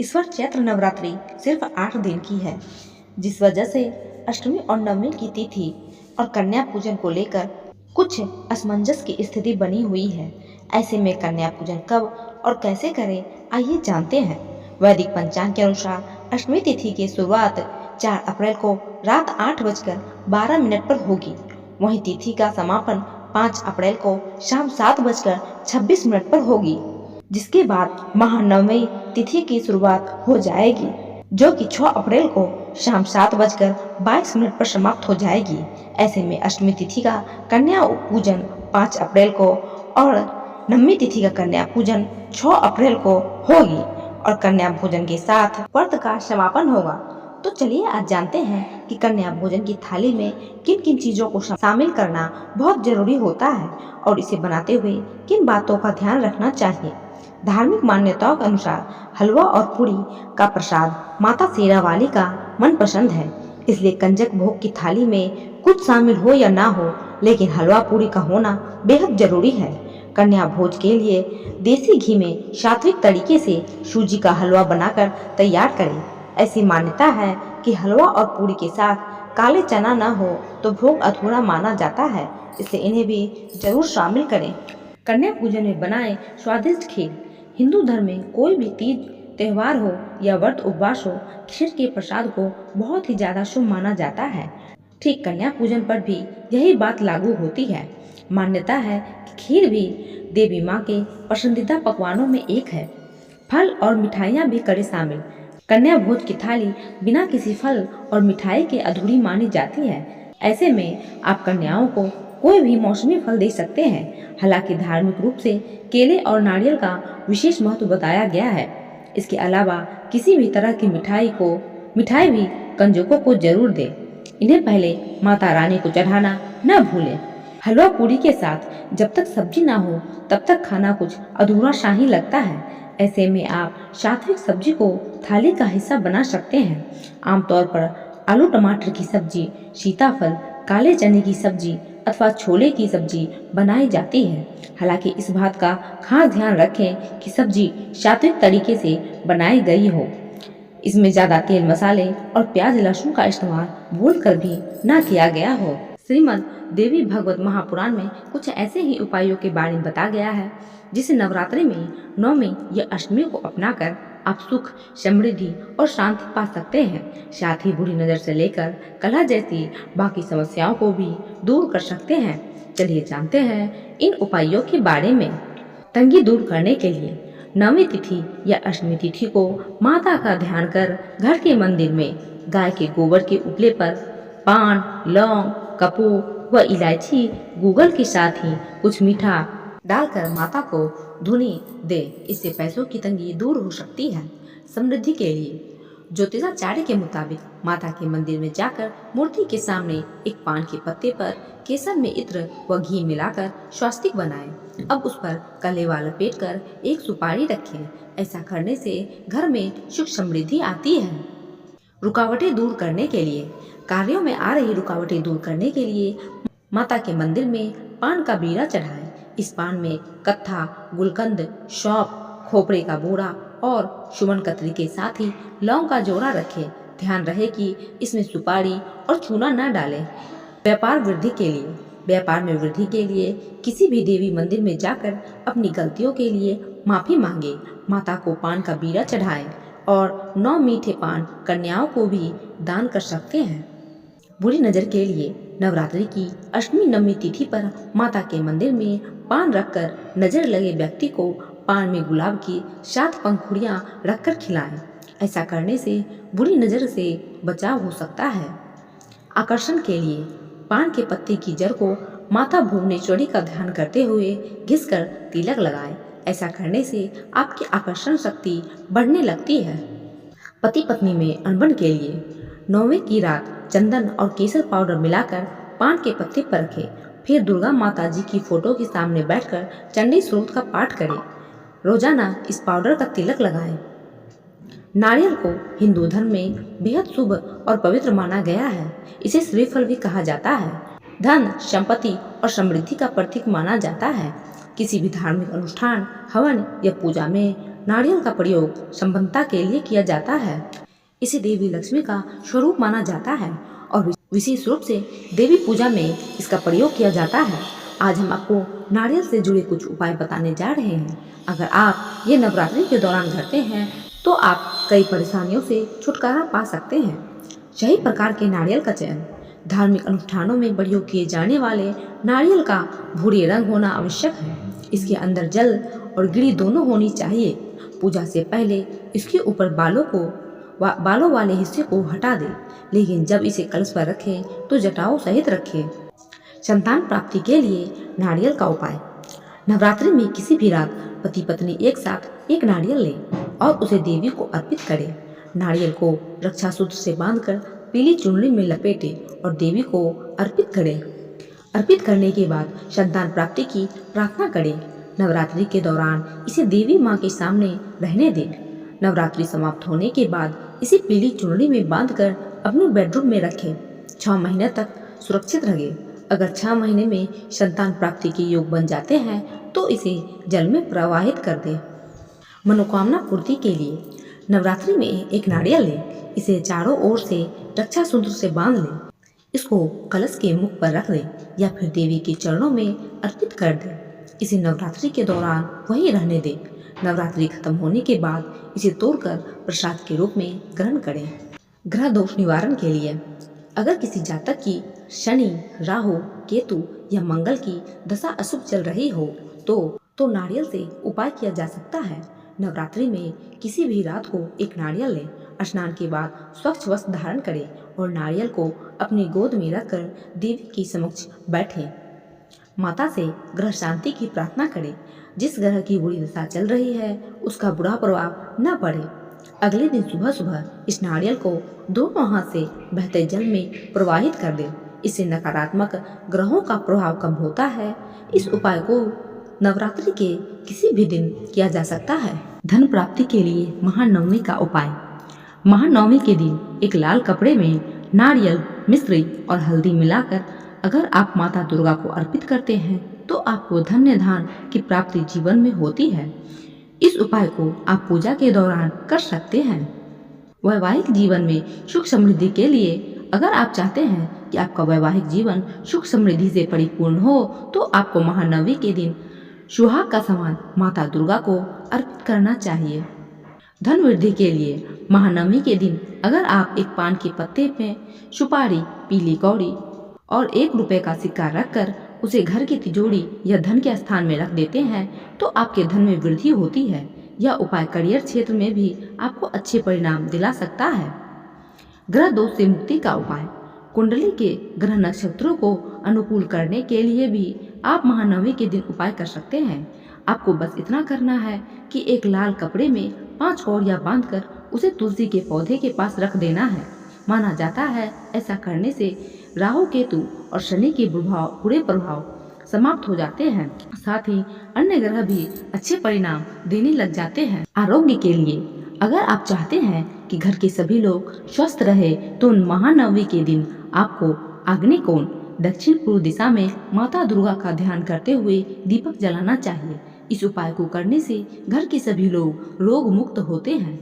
इस बार चैत्र नवरात्रि सिर्फ 8 दिन की है, जिस वजह से अष्टमी और नवमी की तिथि और कन्या पूजन को लेकर कुछ असमंजस की स्थिति बनी हुई है। ऐसे में कन्या पूजन कब और कैसे करें, आइए जानते हैं। वैदिक पंचांग के अनुसार अष्टमी तिथि की शुरुआत 4 अप्रैल को रात 8:12 पर होगी। वहीं तिथि का समापन 5 अप्रैल को शाम 7:26 पर होगी, जिसके बाद महानवमी तिथि की शुरुआत हो जाएगी, जो कि 6 अप्रैल को शाम 7:22 पर समाप्त हो जाएगी। ऐसे में अष्टमी तिथि का कन्या पूजन 5 अप्रैल को और नवमी तिथि का कन्या पूजन 6 अप्रैल को होगी और कन्या भोजन के साथ व्रत का समापन होगा। तो चलिए आज जानते हैं कि कन्या भोजन की थाली में किन किन चीजों को शामिल करना बहुत जरूरी होता है और इसे बनाते हुए किन बातों का ध्यान रखना चाहिए। धार्मिक मान्यताओं के अनुसार हलवा और पूरी का प्रसाद माता शेरावाली का मनपसंद है, इसलिए कंजक भोग की थाली में कुछ शामिल हो या ना हो, लेकिन हलवा पूरी का होना बेहद जरूरी है। कन्या भोज के लिए देसी घी में सात्विक तरीके से सूजी का हलवा बनाकर तैयार करें। ऐसी मान्यता है कि हलवा और पूरी के साथ काले चना न हो तो भोग अधूरा माना जाता है, इसलिए इन्हें भी जरूर शामिल करें। कन्या पूजन में बनाए स्वादिष्ट खीर। हिंदू धर्म में कोई भी तीज त्योहार हो या व्रत उपवास हो, खीर के प्रसाद को बहुत ही ज्यादा शुभ माना जाता है। ठीक कन्या पूजन पर भी यही बात लागू होती है। मान्यता है कि खीर भी देवी माँ के पसंदीदा पकवानों में एक है। फल और मिठाइयाँ भी करें शामिल। कन्या भोज की थाली बिना किसी फल और मिठाई के अधूरी मानी जाती है। ऐसे में आप कन्याओं को कोई भी मौसमी फल दे सकते हैं। हालांकि धार्मिक रूप से केले और नारियल का विशेष महत्व बताया गया है। इसके अलावा किसी भी तरह की मिठाई भी कंजकों को जरूर दे। इन्हें पहले माता रानी को चढ़ाना न भूलें। हलवा पूरी के साथ जब तक सब्जी ना हो तब तक खाना कुछ अधूरा सा ही लगता है। ऐसे में आप सात्विक सब्जी को थाली का हिस्सा बना सकते हैं। आमतौर पर आलू टमाटर की सब्जी, सीताफल, काले चने की सब्जी अथवा छोले की सब्जी बनाई जाती है। हालांकि इस बात का खास ध्यान रखें कि सब्जी सात्विक तरीके से बनाई गई हो। इसमें ज्यादा तेल, मसाले और प्याज लहसुन का इस्तेमाल भूलकर भी न किया गया हो। श्रीमद् देवी भागवत महापुराण में कुछ ऐसे ही उपायों के बारे में बताया गया है, जिसे नवरात्रि में नवमी या अष्टमी को अपनाकर आप सुख, समृद्धि और शांति पा सकते हैं। साथ ही बुरी नजर से लेकर कलह जैसी बाकी समस्याओं को भी दूर कर सकते हैं। चलिए जानते हैं इन उपायों के बारे में। तंगी दूर करने के लिए नवमी तिथि या अष्टमी तिथि को माता का ध्यान कर घर के मंदिर में गाय के गोबर के उपले पर पान, लौंग, कपूर व इलायची, गूगल के साथ ही कुछ मीठा डालकर माता को धुनी दे। इससे पैसों की तंगी दूर हो सकती है। समृद्धि के लिए ज्योतिषाचार्य के मुताबिक माता के मंदिर में जाकर मूर्ति के सामने एक पान के पत्ते पर केसर में इत्र व घी मिलाकर स्वास्तिक बनाएं। अब उस पर कलेवा लपेटकर एक सुपारी रखें। ऐसा करने से घर में सुख समृद्धि आती है। रुकावटें दूर करने के लिए कार्यों में आ रही रुकावटें दूर करने के लिए माता के मंदिर में पान का बीड़ा चढ़ाएं। इस पान में कत्था, गुलकंद, सौंफ, खोपरे का बोरा और सुमन कतरी के साथ ही लौंग का जोड़ा रखें। ध्यान रहे कि इसमें सुपारी और चूना न डालें। व्यापार में वृद्धि के लिए किसी भी देवी मंदिर में जाकर अपनी गलतियों के लिए माफी मांगे। माता को पान का बीड़ा चढ़ाएं और 9 मीठे पान कन्याओं को भी दान कर सकते हैं। बुरी नजर के लिए नवरात्रि की अष्टमी नवमी तिथि पर माता के मंदिर में पान रखकर नजर लगे व्यक्ति को पान में गुलाब की 7 पंखुड़ियां रखकर खिलाएं। ऐसा करने से बुरी नजर से बचाव हो सकता है। आकर्षण के लिए पान के पत्ते की जड़ को माता भुवनेश्वरी का ध्यान करते हुए घिसकर तिलक लगाएं। ऐसा करने से आपकी आकर्षण शक्ति बढ़ने लगती है। पति पत्नी में अनबन के लिए नौवीं की रात चंदन और केसर पाउडर मिलाकर पान के पत्ते पर रखें। फिर दुर्गा माता जी की फोटो के सामने बैठकर चंडी स्रोत का पाठ करें। रोजाना इस पाउडर का तिलक लगाएं। नारियल को हिंदू धर्म में बेहद शुभ और पवित्र माना गया है। इसे श्रीफल भी कहा जाता है। धन, संपत्ति और समृद्धि का प्रतीक माना जाता है। किसी भी धार्मिक अनुष्ठान, हवन या पूजा में नारियल का प्रयोग संपन्नता के लिए किया जाता है। इसे देवी लक्ष्मी का स्वरूप माना जाता है और विशेष रूप से देवी पूजा में इसका प्रयोग किया जाता है। आज हम आपको नारियल से जुड़े कुछ उपाय बताने जा रहे हैं। अगर आप ये नवरात्रि के दौरान करते हैं तो आप कई परेशानियों से छुटकारा पा सकते हैं। सही प्रकार के नारियल का चयन। धार्मिक अनुष्ठानों में प्रयोग किए जाने वाले नारियल का भूरे रंग होना आवश्यक है। इसके अंदर जल और गिरी दोनों होनी चाहिए। पूजा से पहले इसके ऊपर बालों वाले हिस्से को हटा दें, लेकिन जब इसे कलश पर रखें तो जटाओं सहित रखें। संतान प्राप्ति के लिए नारियल का उपाय। नवरात्रि में किसी भी रात पति पत्नी एक साथ एक नारियल लें और उसे देवी को अर्पित करें। नारियल को रक्षा सूत्र से बांधकर पीली चुनरी में लपेटें और देवी को अर्पित करें। अर्पित करने के बाद संतान प्राप्ति की प्रार्थना करें। नवरात्रि के दौरान इसे देवी माँ के सामने रहने दें। नवरात्रि समाप्त होने के बाद इसे पीली चुनरी में बांधकर अपने बेडरूम में रखें। 6 महीने तक सुरक्षित रखें। अगर 6 महीने में संतान प्राप्ति के योग बन जाते हैं तो इसे जल में प्रवाहित कर दें। मनोकामना पूर्ति के लिए नवरात्रि में एक नारियल लें। इसे चारों ओर से रक्षा सूत्र से बांध लें। इसको कलश के मुख पर रख दें या फिर देवी के चरणों में अर्पित कर दें। इसे नवरात्रि के दौरान वहीं रहने दें। नवरात्रि खत्म होने के बाद इसे तोड़कर प्रसाद के रूप में ग्रहण करें। ग्रह दोष निवारण के लिए अगर किसी जातक की शनि, राहु, केतु या मंगल की दशा अशुभ चल रही हो तो नारियल से उपाय किया जा सकता है। नवरात्रि में किसी भी रात को एक नारियल लें। स्नान के बाद स्वच्छ वस्त्र धारण करें और नारियल को अपनी गोद में रखकर देवी के समक्ष बैठें। माता से ग्रह शांति की प्रार्थना करें। जिस ग्रह की बुरी दशा चल रही है उसका बुरा प्रभाव न पड़े। अगले दिन सुबह सुबह इस नारियल को दोनों हाथ से बहते जल में प्रवाहित कर दें। इससे नकारात्मक ग्रहों का प्रभाव कम होता है। इस उपाय को नवरात्रि के किसी भी दिन किया जा सकता है। धन प्राप्ति के लिए महानवमी का उपाय। महानवमी के दिन एक लाल कपड़े में नारियल, मिश्री और हल्दी मिलाकर अगर आप माता दुर्गा को अर्पित करते हैं तो आपको धन्य धान की प्राप्ति जीवन में होती है। इस उपाय को आप पूजा के दौरान कर सकते हैं। वैवाहिक जीवन में सुख समृद्धि के लिए अगर आप चाहते हैं कि आपका वैवाहिक जीवन सुख समृद्धि से परिपूर्ण हो तो आपको महानवमी के दिन सुहाग का सामान माता दुर्गा को अर्पित करना चाहिए। धन वृद्धि के लिए महानवमी के दिन अगर आप एक पान के पत्ते में सुपारी, पीली कौड़ी और 1 रुपए का सिक्का रखकर उसे घर की तिजोरी या धन के स्थान में रख देते हैं तो आपके धन में वृद्धि होती है। यह उपाय करियर क्षेत्र में भी आपको अच्छे परिणाम दिला सकता है। ग्रह दोष से मुक्ति का उपाय। कुंडली के ग्रह नक्षत्रों को अनुकूल करने के लिए भी आप महानवमी के दिन उपाय कर सकते हैं। आपको बस इतना करना है कि एक लाल कपड़े में 5 कौड़ियाँ बांधकर उसे तुलसी के पौधे के पास रख देना है। माना जाता है ऐसा करने से राहु, केतु और शनि के बुरे प्रभाव समाप्त हो जाते हैं। साथ ही अन्य ग्रह भी अच्छे परिणाम देने लग जाते हैं। आरोग्य के लिए अगर आप चाहते हैं कि घर के सभी लोग स्वस्थ रहे तो महानवमी के दिन आपको आग्नेय कोण दक्षिण पूर्व दिशा में माता दुर्गा का ध्यान करते हुए दीपक जलाना चाहिए। इस उपाय को करने से घर के सभी लोग रोग मुक्त होते हैं।